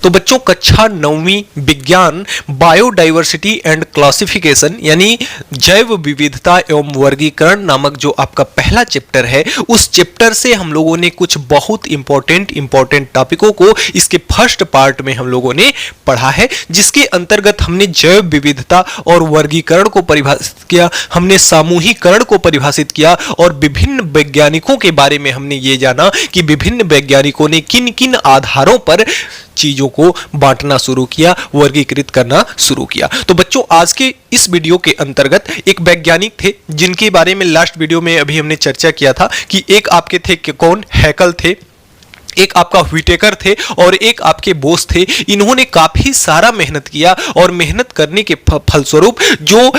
तो बच्चों कक्षा 9वीं विज्ञान बायोडाइवर्सिटी एंड क्लासिफिकेशन यानी जैव विविधता एवं वर्गीकरण नामक जो आपका पहला चैप्टर है, उस चैप्टर से हम लोगों ने कुछ बहुत इंपॉर्टेंट टॉपिकों को इसके फर्स्ट पार्ट में हम लोगों ने पढ़ा है, जिसके अंतर्गत हमने जैव विविधता और वर्गीकरण को परिभाषित किया, हमने सामूहिकरण को परिभाषित किया और विभिन्न वैज्ञानिकों के बारे में हमने ये जाना कि विभिन्न वैज्ञानिकों ने किन किन आधारों पर चीजों को बांटना शुरू किया, वर्गीकृत करना शुरू किया। तो बच्चों आज के इस वीडियो के अंतर्गत एक वैज्ञानिक थे जिनके बारे में लास्ट वीडियो में अभी हमने चर्चा किया था कि एक आपके थे कि कौन हैकल थे, एक आपका व्हिटेकर थे और एक आपके बोस थे। इन्होंने काफी सारा मेहनत किया और मेहनत करने के फलस्वरूप जो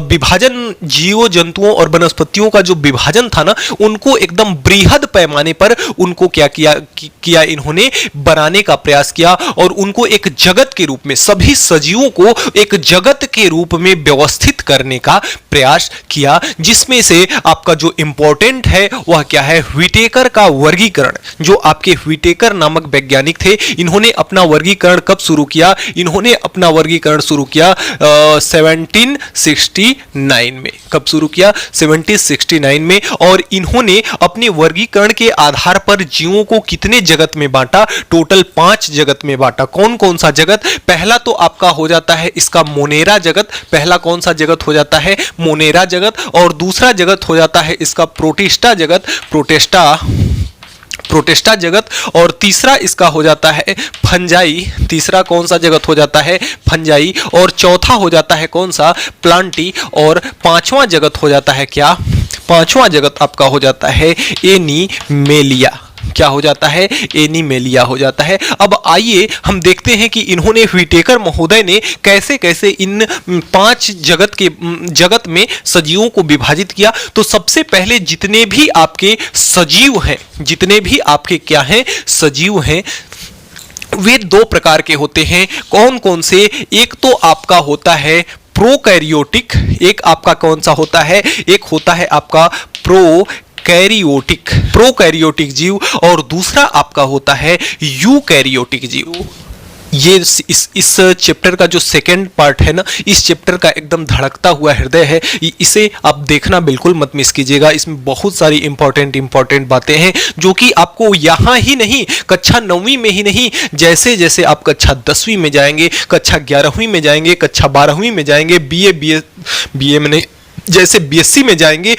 विभाजन जीवों जंतुओं और वनस्पतियों का जो विभाजन था ना, उनको एकदम बृहद पैमाने पर उनको क्या किया इन्होंने बनाने का प्रयास किया और उनको एक जगत के रूप में, सभी सजीवों को एक जगत के रूप में व्यवस्थित करने का प्रयास किया, जिसमें से आपका जो इंपॉर्टेंट है वह क्या है, व्हिटेकर का वर्गीकरण। जो आपके व्हिटेकर नामक वैज्ञानिक थे, इन्होंने अपना वर्गीकरण कब शुरू किया, इन्होंने अपना वर्गीकरण शुरू किया 1769 में। कब शुरू किया, 1769 में। और इन्होंने अपने वर्गीकरण के आधार पर जीवों को कितने जगत में बांटा, टोटल 5 जगत में बांटा। कौन कौन सा जगत, पहला तो आपका हो जाता है इसका मोनेरा जगत, पहला कौन सा जगत हो जाता है, मोनेरा जगत, और दूसरा जगत हो जाता है इसका प्रोटिस्टा जगत, प्रोटिस्टा जगत, और तीसरा इसका हो जाता है फंजाई, तीसरा कौन सा जगत हो जाता है, फंजाई, और चौथा हो जाता है कौन सा, प्लांटी, और पांचवा जगत हो जाता है क्या, पांचवा जगत आपका हो जाता है एनीमेलिया। क्या हो जाता है, एनीमेलिया हो जाता है। अब आइए हम देखते हैं कि इन्होंने व्हिटेकर महोदय ने कैसे कैसे इन 5 जगत में सजीवों को विभाजित किया। तो सबसे पहले जितने भी आपके सजीव हैं, जितने भी आपके क्या हैं, सजीव हैं, वे 2 प्रकार के होते हैं। कौन कौन से, एक तो आपका होता है प्रोकैरियोटिक, एक आपका कौन सा होता है, एक होता है आपका प्रोकैरियोटिक जीव, और दूसरा आपका होता है यूकैरियोटिक जीव। ये इस चैप्टर का जो सेकंड पार्ट है ना, इस चैप्टर का एकदम धड़कता हुआ हृदय है, इसे आप देखना बिल्कुल मत मिस कीजिएगा। इसमें बहुत सारी इंपॉर्टेंट बातें हैं जो कि आपको यहाँ ही नहीं, कक्षा 9वीं में ही नहीं, जैसे जैसे आप कक्षा 10वीं में जाएंगे, कक्षा 11वीं में जाएंगे, कक्षा 12वीं में जाएंगे, बीए में जैसे बीएससी में जाएंगे,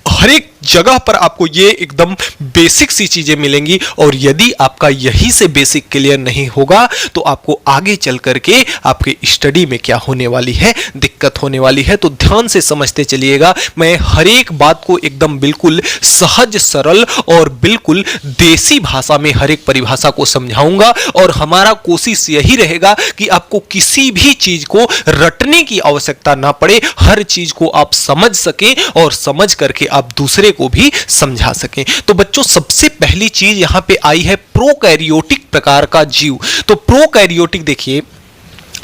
हर एक जगह पर आपको ये एकदम बेसिक सी चीजें मिलेंगी। और यदि आपका यही से बेसिक क्लियर नहीं होगा तो आपको आगे चल करके आपके स्टडी में क्या होने वाली है, दिक्कत होने वाली है। तो ध्यान से समझते चलिएगा। मैं हर एक बात को एकदम बिल्कुल सहज सरल और बिल्कुल देसी भाषा में हर एक परिभाषा को समझाऊंगा, और हमारा कोशिश यही रहेगा कि आपको किसी भी चीज को रटने की आवश्यकता ना पड़े, हर चीज को आप समझ सकें और समझ करके आप दूसरे को भी समझा सकें। तो बच्चों सबसे पहली चीज यहां पे आई है प्रोकैरियोटिक प्रकार का जीव। तो प्रोकैरियोटिक देखिए,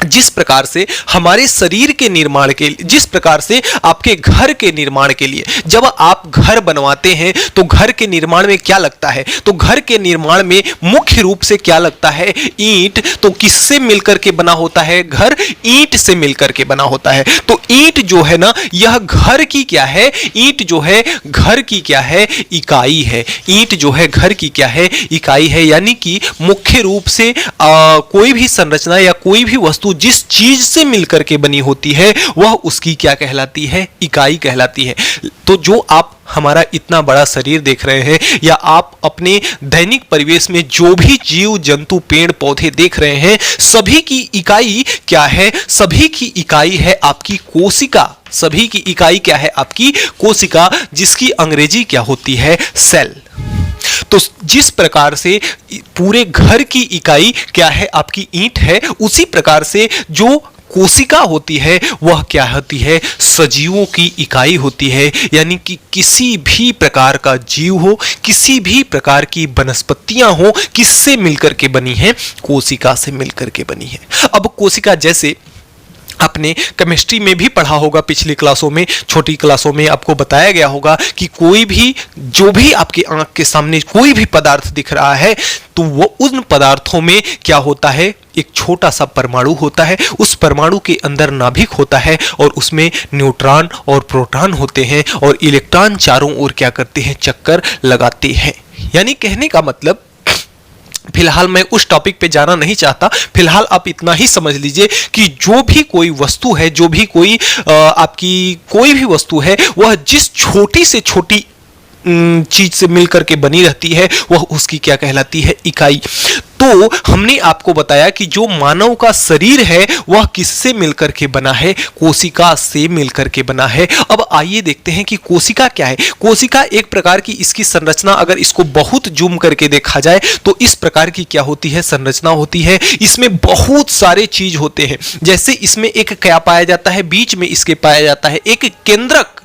जिस प्रकार से हमारे शरीर के निर्माण के लिए, जिस प्रकार से आपके घर के निर्माण के लिए जब आप घर बनवाते हैं तो घर के निर्माण में क्या लगता है, तो घर के निर्माण में मुख्य रूप से क्या लगता है, ईंट। तो किससे मिलकर के बना होता है घर, ईंट से मिलकर के बना होता है। तो ईंट जो है ना, यह घर की क्या है, ईंट जो है घर की क्या है, इकाई है। ईंट जो है घर की क्या है, इकाई है। यानी कि मुख्य रूप से कोई भी संरचना या कोई भी वस्तु जिस चीज से मिलकर के बनी होती है वह उसकी क्या कहलाती है, इकाई कहलाती है। तो जो आप हमारा इतना बड़ा शरीर देख रहे हैं, या आप अपने दैनिक परिवेश में जो भी जीव जंतु पेड़ पौधे देख रहे हैं, सभी की इकाई क्या है, सभी की इकाई है आपकी कोशिका। सभी की इकाई क्या है, आपकी कोशिका, जिसकी अंग्रेजी क्या होती है, सेल। तो जिस प्रकार से पूरे घर की इकाई क्या है, आपकी ईंट है, उसी प्रकार से जो कोशिका होती है वह क्या होती है, सजीवों की इकाई होती है। यानी कि किसी भी प्रकार का जीव हो, किसी भी प्रकार की वनस्पतियां हो, किससे मिलकर के बनी है, कोशिका से मिलकर के बनी है। अब कोशिका जैसे आपने केमिस्ट्री में भी पढ़ा होगा, पिछली क्लासों में, छोटी क्लासों में आपको बताया गया होगा कि कोई भी, जो भी आपकी आंख के सामने कोई भी पदार्थ दिख रहा है तो वो उन पदार्थों में क्या होता है, एक छोटा सा परमाणु होता है। उस परमाणु के अंदर नाभिक होता है और उसमें न्यूट्रॉन और प्रोटॉन होते हैं और इलेक्ट्रॉन चारों ओर क्या करते हैं, चक्कर लगाते हैं। यानी कहने का मतलब, फिलहाल मैं उस टॉपिक पे जाना नहीं चाहता, फिलहाल आप इतना ही समझ लीजिए कि जो भी कोई वस्तु है, जो भी कोई आपकी कोई भी वस्तु है, वह जिस छोटी से छोटी चीज से मिलकर के बनी रहती है वह उसकी क्या कहलाती है, इकाई। तो हमने आपको बताया कि जो मानव का शरीर है वह किससे मिलकर के बना है, कोशिका से मिलकर के बना है। अब आइए देखते हैं कि कोशिका क्या है। कोशिका एक प्रकार की, इसकी संरचना अगर इसको बहुत जूम करके देखा जाए तो इस प्रकार की क्या होती है, संरचना होती है। इसमें बहुत सारे चीज होते हैं। जैसे इसमें एक क्या पाया जाता है, बीच में इसके पाया जाता है एक केंद्रक,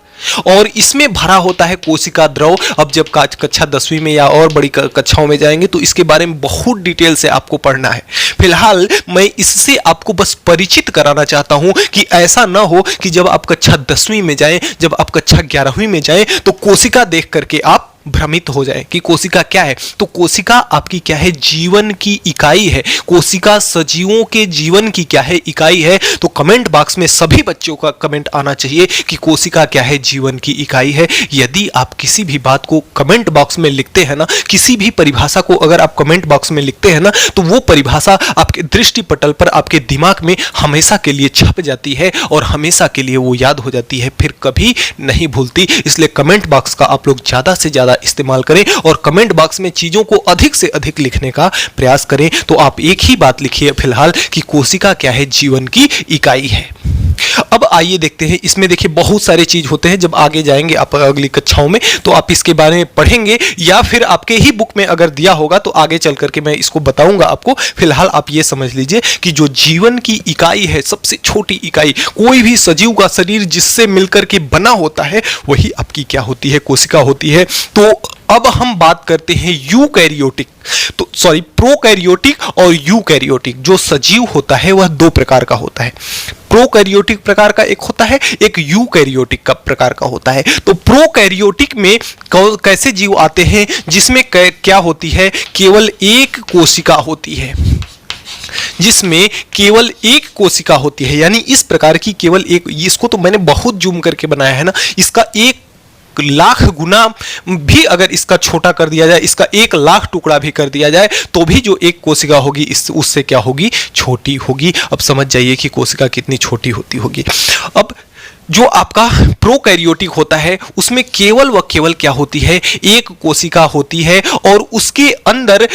और इसमें भरा होता है कोशिका द्रव। अब जब कक्षा 10वीं में या और बड़ी कक्षाओं में जाएंगे तो इसके बारे में बहुत डिटेल से आपको पढ़ना है। फिलहाल मैं इससे आपको बस परिचित कराना चाहता हूं कि ऐसा ना हो कि जब आप कक्षा 10वीं में जाएं, जब आप कक्षा 11वीं में जाएं तो कोशिका देख करके आप भ्रमित हो जाए कि कोशिका क्या है। तो कोशिका आपकी क्या है, जीवन की इकाई है। कोशिका सजीवों के जीवन की क्या है, इकाई है। तो कमेंट बॉक्स में सभी बच्चों का कमेंट आना चाहिए कि कोशिका क्या है, जीवन की इकाई है। यदि आप किसी भी बात को कमेंट बॉक्स में लिखते हैं ना, किसी भी परिभाषा को अगर आप कमेंट बॉक्स में लिखते हैं ना, तो वो परिभाषा आपके दृष्टि पटल पर, आपके दिमाग में हमेशा के लिए छप जाती है और हमेशा के लिए वो याद हो जाती है, फिर कभी नहीं भूलती। इसलिए कमेंट बॉक्स का आप लोग ज्यादा से ज्यादा इस्तेमाल करें और कमेंट बॉक्स में चीजों को अधिक से अधिक लिखने का प्रयास करें। तो आप एक ही बात लिखिए फिलहाल कि कोशिका क्या है, जीवन की इकाई है। अब आइए देखते हैं, इसमें देखिए बहुत सारे चीज होते हैं। जब आगे जाएंगे आप अगली कक्षाओं में तो आप इसके बारे में पढ़ेंगे, या फिर आपके ही बुक में अगर दिया होगा तो आगे चल करके मैं इसको बताऊंगा आपको। फिलहाल आप ये समझ लीजिए कि जो जीवन की इकाई है, सबसे छोटी इकाई, कोई भी सजीव का शरीर जिससे मिलकर के बना होता है वही आपकी क्या होती है, कोशिका होती है। तो अब हम बात करते हैं यूकैरियोटिक, तो सॉरी प्रोकैरियोटिक और यूकैरियोटिक। जो सजीव होता है वह दो प्रकार का होता है। प्रोकैरियोटिक प्रकार का एक होता है, एक यूकैरियोटिक का प्रकार का होता है। तो प्रोकैरियोटिक में कैसे जीव आते हैं, जिसमें क्या होती है, केवल एक कोशिका होती है, जिसमें केवल एक कोशिका होती है। यानी इस प्रकार की केवल एक, इसको तो मैंने बहुत जूम करके बनाया है ना, इसका 1,00,000 गुना भी अगर इसका छोटा कर दिया जाए, इसका 1,00,000 टुकड़ा भी कर दिया जाए तो भी जो एक कोशिका होगी उससे क्या होगी, छोटी होगी। अब समझ जाइए कि कोशिका कितनी छोटी होती होगी। अब जो आपका प्रोकैरियोटिक होता है उसमें केवल व केवल क्या होती है, एक कोशिका होती है और उसके अंदर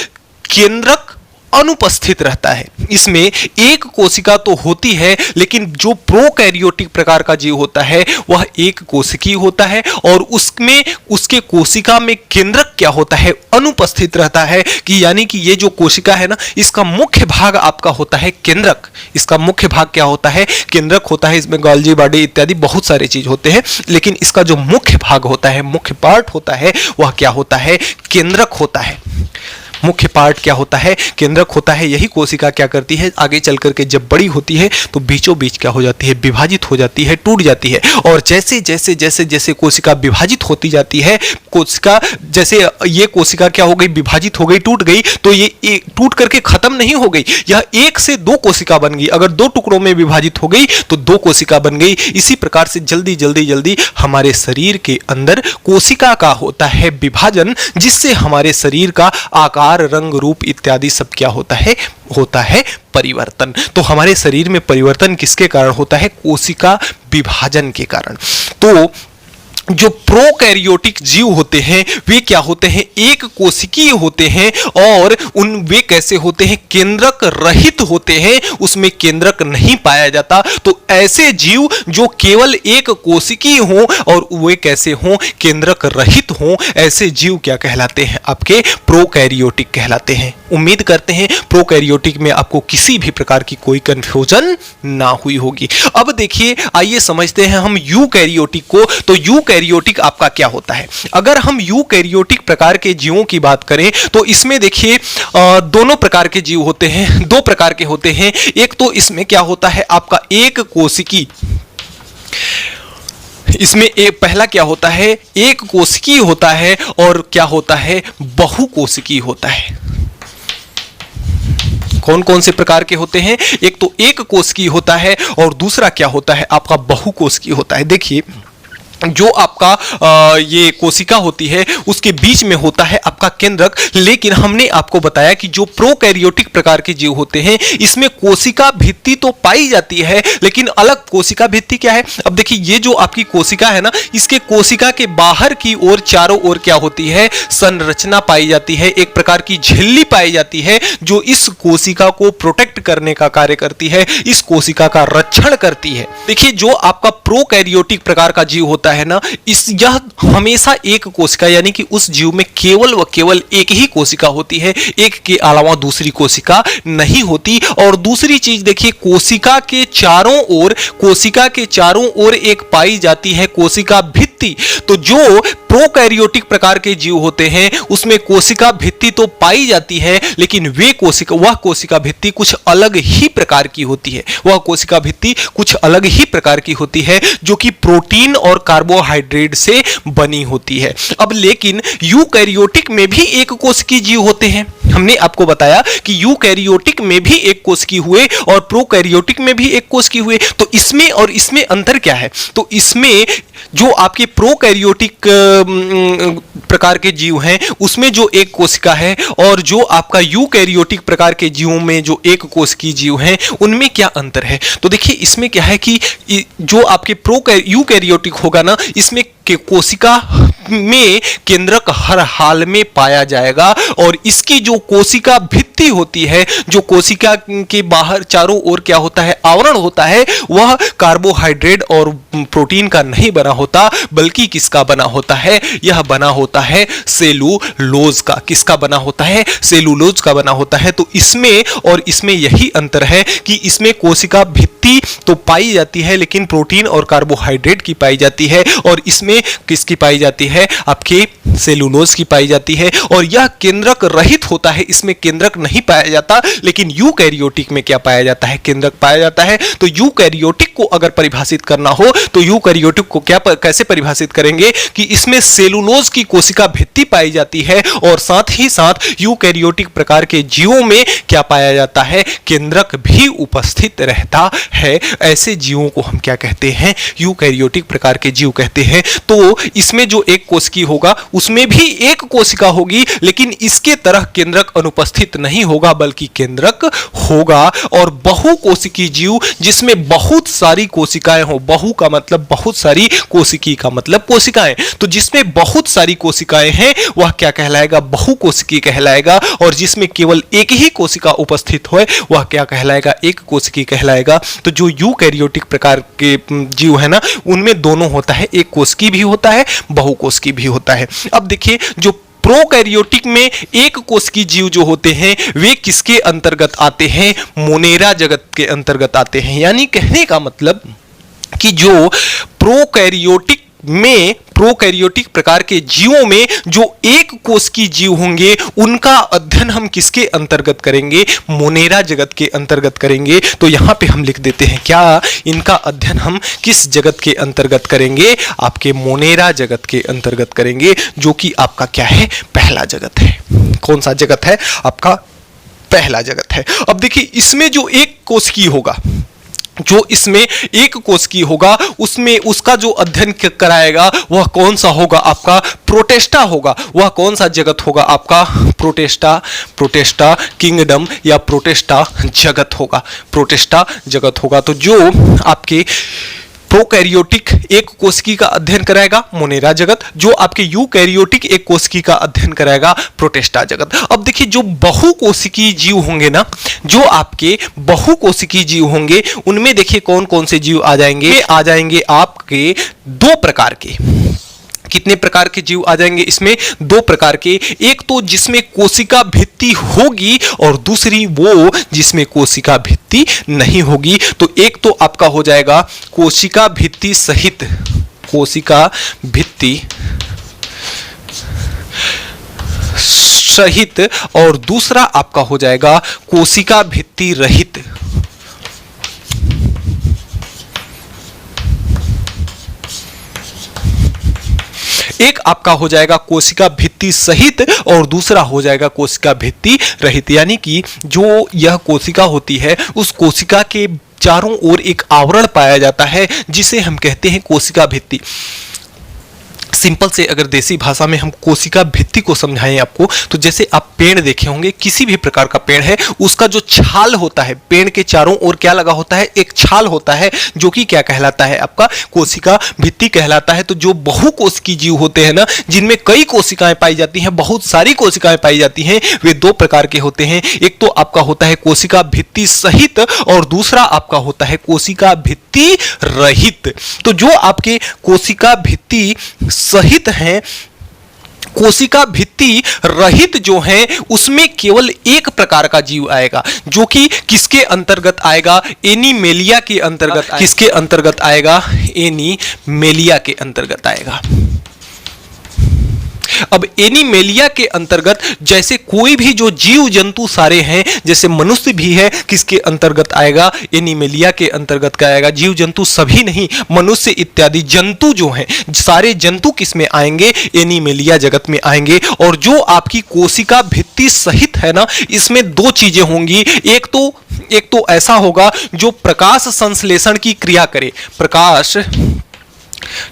केंद्रक अनुपस्थित रहता है। इसमें एक कोशिका तो होती है, लेकिन जो प्रोकैरियोटिक प्रकार का जीव होता है वह एक कोशिकीय होता है और उसमें उसके कोशिका में केंद्रक क्या होता है, अनुपस्थित रहता है। कि यानी कि ये जो कोशिका है ना, इसका मुख्य भाग आपका होता है केंद्रक। इसका मुख्य भाग क्या होता है, केंद्रक होता है। इसमें गोल्जी बॉडी इत्यादि बहुत सारे चीज होते हैं, लेकिन इसका जो मुख्य भाग होता है, मुख्य पार्ट होता है, वह क्या होता है, केंद्रक होता है। मुख्य पार्ट क्या होता है, केंद्रक होता है। यही कोशिका क्या करती है, आगे चल करके जब बड़ी होती है तो बीचों बीच क्या हो जाती है, विभाजित हो जाती है, टूट जाती है। और जैसे जैसे जैसे जैसे कोशिका विभाजित होती जाती है, कोशिका जैसे ये कोशिका क्या हो गई, विभाजित हो गई, टूट गई, तो ये टूट करके खत्म नहीं हो गई, यह 1 से 2 कोशिका बन गई। अगर 2 टुकड़ों में विभाजित हो गई तो 2 कोशिका बन गई। इसी प्रकार से जल्दी जल्दी जल्दी हमारे शरीर के अंदर कोशिका का होता है विभाजन, जिससे हमारे शरीर का आकार, रंग, रूप इत्यादि सब क्या होता है परिवर्तन। तो हमारे शरीर में परिवर्तन किसके कारण होता है, कोशिका विभाजन के कारण। तो जो प्रोकैरियोटिक जीव होते हैं वे क्या होते हैं, एक कोशिकीय होते हैं और वे कैसे होते हैं, केंद्रक रहित होते हैं, उसमें केंद्रक नहीं पाया जाता। तो ऐसे जीव जो केवल एक कोशिकीय हों और वे कैसे हों, केंद्रक रहित हों, ऐसे जीव क्या कहलाते हैं, आपके प्रोकैरियोटिक कहलाते हैं। उम्मीद करते हैं प्रोकैरियोटिक में आपको किसी भी प्रकार की कोई कंफ्यूजन ना हुई होगी। अब देखिए, आइए समझते हैं हम यूकैरियोटिक को। तो यूकैरियोटिक यूकैरियोटिक आपका क्या होता है। अगर हम यूकैरियोटिक प्रकार के जीवों की बात करें तो इसमें देखिए दोनों प्रकार के जीव होते हैं, दो प्रकार के होते हैं। एक तो इसमें क्या होता है आपका एक कोशिकी, इसमें एक पहला क्या होता है एक कोशिकी होता है और क्या होता है बहुकोशिकी होता है। कौन कौन से प्रकार के होते हैं, एक तो एक कोशिकी होता है और दूसरा क्या होता है आपका बहुकोशिकी होता है। देखिए जो आपका ये कोशिका होती है उसके बीच में होता है आपका केंद्रक, लेकिन हमने आपको बताया कि जो प्रोकैरियोटिक प्रकार के जीव होते हैं इसमें कोशिका भित्ति तो पाई जाती है लेकिन अलग कोशिका भित्ति क्या है। अब देखिए ये जो आपकी कोशिका है ना, इसके कोशिका के बाहर की ओर चारों ओर क्या होती है संरचना पाई जाती है, एक प्रकार की झिल्ली पाई जाती है जो इस कोशिका को प्रोटेक्ट करने का कार्य करती है, इस कोशिका का रक्षण करती है। देखिए जो आपका प्रोकैरियोटिक प्रकार का जीव होता है ना, यह हमेशा एक कोशिका यानी कि उस जीव में केवल व केवल एक ही कोशिका होती है, एक के अलावा दूसरी कोशिका नहीं होती। और दूसरी चीज देखिए कोशिका के चारों ओर एक पाई जाती है कोशिका भित्ति। तो जो प्रोकैरियोटिक प्रकार के जीव होते हैं उसमें कोशिका भित्ति तो पाई जाती है लेकिन वह कोशिका भित्ति कुछ अलग ही प्रकार की होती है, वह कोशिका भित्ति कुछ अलग ही प्रकार की होती है जो कि प्रोटीन और कार्बोहाइड्रेट से बनी होती है। अब लेकिन यूकैरियोटिक में भी एक कोशिकीय जीव होते हैं, हमने आपको बताया कि यूकैरियोटिक में भी एक कोशिकीय हुए और प्रोकैरियोटिक में भी एक कोशिकीय हुए। तो इसमें और इसमें अंतर क्या है, तो इसमें जो आपके प्रोकैरियोटिक प्रकार के जीव हैं उसमें जो एक कोशिका है और जो आपका यूकैरियोटिक प्रकार के जीवों में जो एक कोशिकीय जीव हैं उनमें क्या अंतर है। तो देखिए इसमें क्या है कि जो आपके यूकैरियोटिक होगा ना, इसमें के कोशिका में केंद्रक हर हाल में पाया जाएगा और इसकी जो कोशिका भित्ति होती है, जो कोशिका के बाहर चारों ओर क्या होता है आवरण होता है, वह कार्बोहाइड्रेट और प्रोटीन का नहीं बना होता बल्कि किसका बना होता है, यह बना होता है सेलुलोज का। किसका बना होता है, सेलुलोज का बना होता है। तो इसमें और इसमें यही अंतर है कि इसमें कोशिका भित्ति तो पाई जाती है लेकिन प्रोटीन और कार्बोहाइड्रेट की पाई जाती है और इसमें किसकी पाई जाती है आपके सेलुलोज की पाई जाती है। और यह केंद्रक रहित होता है, इसमें केंद्रक नहीं पाया जाता, लेकिन यूकैरियोटिक में क्या पाया जाता है, केंद्रक पाया जाता है। तो यूकैरियोटिक को अगर परिभाषित करना हो तो यूकैरियोटिक को कैसे परिभाषित करेंगे कि इसमें सेलुलोज की कोशिका भित्ति पाई जाती है और साथ ही साथ यूकैरियोटिक प्रकार के जीवों में क्या पाया जाता है, केंद्रक भी उपस्थित रहता है। ऐसे जीवों को हम क्या कहते हैं, यूकैरियोटिक प्रकार के जीव कहते हैं। तो इसमें जो एक कोशिकी होगा उसमें भी एक कोशिका होगी लेकिन इसके तरह केंद्रक अनुपस्थित नहीं होगा बल्कि केंद्रक होगा। और बहुकोशिकीय जीव जिसमें बहुत सारी कोशिकाएं हो, बहु का मतलब बहुत सारी, कोशिकी का मतलब कोशिकाएं, तो जिसमें बहुत सारी कोशिकाएं हैं वह क्या कहलाएगा, बहुकोशिकीय कहलाएगा। और जिसमें केवल एक ही कोशिका उपस्थित हो वह क्या कहलाएगा, एक कोशिकीय कहलाएगा। तो जो यूकैरियोटिक प्रकार के जीव है ना उनमें दोनों होता है, एक कोशिकीय भी होता है बहुकोशिकीय भी होता है। अब देखिए जो प्रोकैरियोटिक में एक कोशिकीय जीव जो होते हैं वे किसके अंतर्गत आते हैं, मोनेरा जगत के अंतर्गत आते हैं। यानी कहने का मतलब कि जो प्रोकैरियोटिक प्रकार के जीवों में जो एक कोशिकीय जीव होंगे उनका अध्ययन हम किसके अंतर्गत करेंगे, मोनेरा जगत के अंतर्गत करेंगे। तो यहां पे हम लिख देते हैं क्या, इनका अध्ययन हम किस जगत के अंतर्गत करेंगे, आपके मोनेरा जगत के अंतर्गत करेंगे, जो कि आपका क्या है, पहला जगत है। कौन सा जगत है, आपका पहला जगत है। अब देखिए इसमें जो एक कोशिकीय होगा, जो इसमें एक कोशिकीय होगा उसमें उसका जो अध्ययन कराएगा वह कौन सा होगा, आपका प्रोटेस्टा होगा। वह कौन सा जगत होगा, आपका प्रोटेस्टा किंगडम या प्रोटेस्टा जगत होगा, प्रोटेस्टा जगत होगा। तो जो आपके प्रोकैरियोटिक एक कोशिकी का अध्ययन कराएगा मोनेरा जगत, जो आपके यूकैरियोटिक एक कोशिकी का अध्ययन कराएगा प्रोटेस्टा जगत। अब देखिए जो बहुकोशिकीय जीव होंगे ना, जो आपके बहुकोशिकीय जीव होंगे उनमें देखिए कौन कौन से जीव आ जाएंगे आपके दो प्रकार के। कितने प्रकार के जीव आ जाएंगे इसमें, दो प्रकार के। एक तो जिसमें कोशिका भित्ति होगी और दूसरी वो जिसमें कोशिका भित्ति नहीं होगी। तो एक तो आपका हो जाएगा कोशिका भित्ति सहित कोशिका भित्ति सहित और दूसरा आपका हो जाएगा कोशिका भित्ति रहित। एक आपका हो जाएगा कोशिका भित्ति सहित और दूसरा हो जाएगा कोशिका भित्ति रहित। यानी कि जो यह कोशिका होती है उस कोशिका के चारों ओर एक आवरण पाया जाता है जिसे हम कहते हैं कोशिका भित्ति। सिंपल से अगर देसी भाषा में हम कोशिका भित्ति को समझाएं आपको, तो जैसे आप पेड़ देखे होंगे, किसी भी प्रकार का पेड़ है, उसका जो छाल होता है, पेड़ के चारों ओर क्या लगा होता है, एक छाल होता है जो कि क्या कहलाता है, आपका कोशिका भित्ति कहलाता है। तो जो बहुकोशिकीय जीव होते हैं ना, जिनमें कई कोशिकाएं पाई जाती हैं, बहुत सारी कोशिकाएं पाई जाती हैं, वे दो प्रकार के होते हैं। एक तो आपका होता है कोशिका भित्ति सहित और दूसरा आपका होता है कोशिका भित्ति रहित। तो जो आपके कोशिका भित्ति सहित हैं, कोशिका भित्ति रहित जो है, उसमें केवल एक प्रकार का जीव आएगा, जो कि किसके अंतर्गत आएगा, एनीमेलिया के अंतर्गत। किसके अंतर्गत आएगा, एनीमेलिया के अंतर्गत आएगा। अब एनीमेलिया के अंतर्गत जैसे कोई भी जो जीव जंतु सारे हैं, जैसे मनुष्य भी है, किसके अंतर्गत आएगा, एनीमेलिया के अंतर्गत का आएगा। जीव जंतु सभी नहीं, मनुष्य इत्यादि जंतु जो हैं, सारे जंतु किस में आएंगे, एनीमेलिया जगत में आएंगे। और जो आपकी कोशिका भित्ति सहित है ना, इसमें दो चीजें होंगी। एक तो ऐसा होगा जो प्रकाश संश्लेषण की क्रिया करे, प्रकाश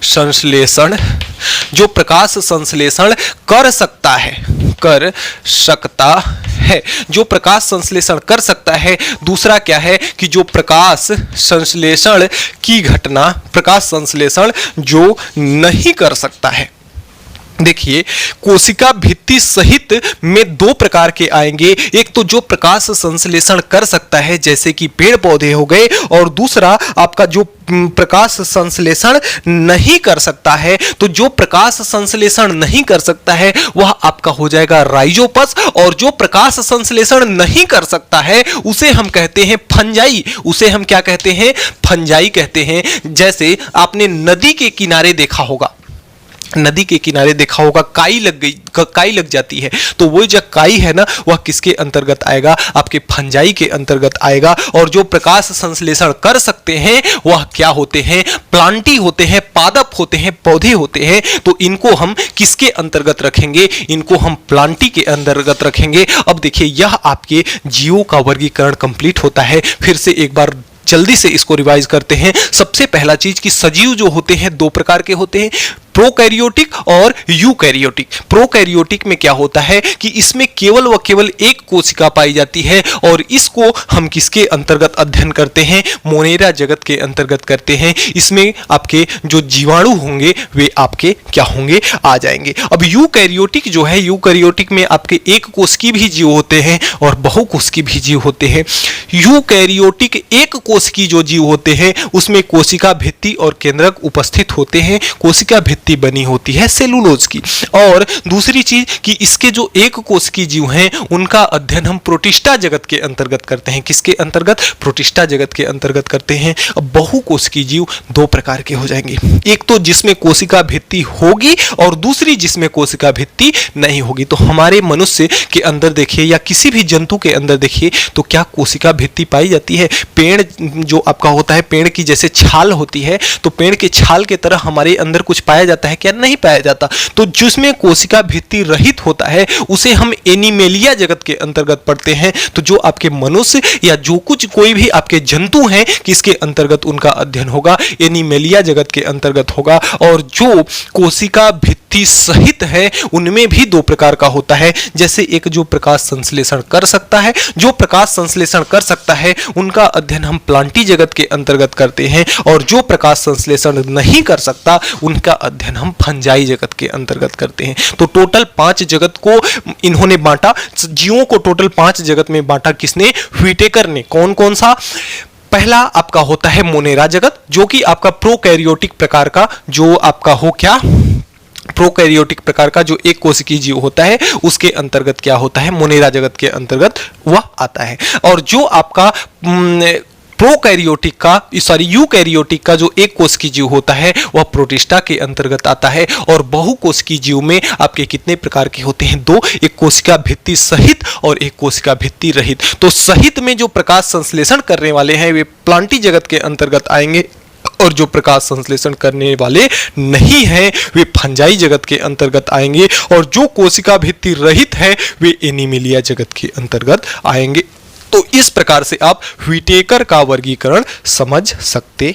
संश्लेषण, जो प्रकाश संश्लेषण कर सकता है, जो प्रकाश संश्लेषण कर सकता है। दूसरा क्या है कि जो प्रकाश संश्लेषण की घटना, प्रकाश संश्लेषण जो नहीं कर सकता है। देखिए, कोशिका भित्ति सहित में दो प्रकार के आएंगे। एक तो जो प्रकाश संश्लेषण कर सकता है, जैसे कि पेड़ पौधे हो गए, और दूसरा आपका जो प्रकाश संश्लेषण नहीं कर सकता है। तो जो प्रकाश संश्लेषण नहीं कर सकता है वह आपका हो जाएगा राइजोपस, और जो प्रकाश संश्लेषण नहीं कर सकता है उसे हम कहते हैं फंजाई। उसे हम क्या कहते हैं, फंजाई कहते हैं। जैसे आपने नदी के किनारे देखा होगा, नदी के किनारे देखा होगा, काई लग जाती है, तो वो जो काई है ना, वह किसके अंतर्गत आएगा, आपके फंजाई के अंतर्गत आएगा। और जो प्रकाश संश्लेषण कर सकते हैं वह क्या होते हैं, प्लांटी होते हैं, पादप होते हैं, पौधे होते हैं। तो इनको हम किसके अंतर्गत रखेंगे, इनको हम प्लांटी के अंतर्गत रखेंगे। अब देखिए, यह आपके जीवों का वर्गीकरण कंप्लीट होता है। फिर से एक बार जल्दी से इसको रिवाइज करते हैं। सबसे पहला चीज कि सजीव जो होते हैं दो प्रकार के होते हैं, प्रोकैरियोटिक और यूकैरियोटिक। प्रोकैरियोटिक में क्या होता है कि इसमें केवल व केवल एक कोशिका पाई जाती है, और इसको हम किसके अंतर्गत अध्ययन करते हैं, मोनेरा जगत के अंतर्गत करते हैं। इसमें आपके जो जीवाणु होंगे वे आपके क्या होंगे, आ जाएंगे। अब यूकैरियोटिक जो है, यूकैरियोटिक में आपके एक कोशिकीय भी जीव होते हैं और बहुकोशिकीय भी जीव होते हैं। यूकैरियोटिक एक कोशिकीय जो जीव होते हैं उसमें कोशिका भित्ति और केंद्रक उपस्थित होते हैं। कोशिका भित्ति बनी होती है सेलुलोज की। और दूसरी चीज कि इसके जो एक कोशिकीय जीव हैं उनका अध्ययन हम प्रोटिस्टा जगत के अंतर्गत करते हैं। किसके अंतर्गत, प्रोटिस्टा जगत के अंतर्गत करते हैं। अब बहुकोशिकीय जीव दो प्रकार के हो जाएंगे, एक तो जिसमें कोशिका भित्ति होगी और दूसरी जिसमें कोशिका भित्ति नहीं होगी। तो हमारे मनुष्य के अंदर देखिए या किसी भी जंतु के अंदर देखिए तो क्या कोशिका भित्ति पाई जाती है। पेड़ जो आपका होता है, पेड़ की जैसे छाल होती है, तो पेड़ के छाल के तरह हमारे अंदर कुछ पाया जाता है क्या, नहीं पाया जाता। तो जिसमें कोशिका भित्ति रहित होता है उसे हम एनीमेलिया जगत के अंतर्गत पढ़ते हैं। तो जो आपके मनुष्य या जो कुछ कोई भी आपके जंतु हैं, किसके अंतर्गत उनका अध्ययन होगा, एनीमेलिया जगत के अंतर्गत होगा। और जो कोशिका भित्ति सहित है उनमें भी दो प्रकार का होता है। जैसे एक जो प्रकाश संश्लेषण कर सकता है, जो प्रकाश संश्लेषण कर सकता है उनका अध्ययन हम प्लांटी जगत के अंतर्गत करते हैं, और जो प्रकाश संश्लेषण नहीं कर सकता उनका अध्ययन हम फंजाई जगत के अंतर्गत करते हैं। तो टोटल 5 जगत को इन्होंने बांटा, जीवों को टोटल 5 जगत में बांटा। किसने, व्हिटेकर ने। कौन कौन सा, पहला आपका होता है मोनेरा जगत, जो कि आपका प्रोकैरियोटिक प्रकार का जो आपका हो क्या, प्रोकैरियोटिक प्रकार का जो एक कोशिकीय जीव होता है उसके अंतर्गत क्या होता है, मोनेरा जगत के अंतर्गत वह आता है। और जो आपका प्रोकैरियोटिक का यूकैरियोटिक का जो एक कोशिकीय जीव होता है वह प्रोटिस्टा के अंतर्गत आता है। और बहुकोशिकीय जीव में आपके कितने प्रकार के होते हैं? दो, एक कोशिका भित्ति सहित और एक कोशिका भित्ति रहित। तो सहित में जो प्रकाश संश्लेषण करने वाले हैं वे प्लांटी जगत के अंतर्गत आएंगे, और जो प्रकाश संश्लेषण करने वाले नहीं हैं वे फंजाई जगत के अंतर्गत आएंगे, और जो कोशिका भित्ति रहित है वे एनीमिलिया जगत के अंतर्गत आएंगे। तो इस प्रकार से आप व्हिटेकर का वर्गीकरण समझ सकते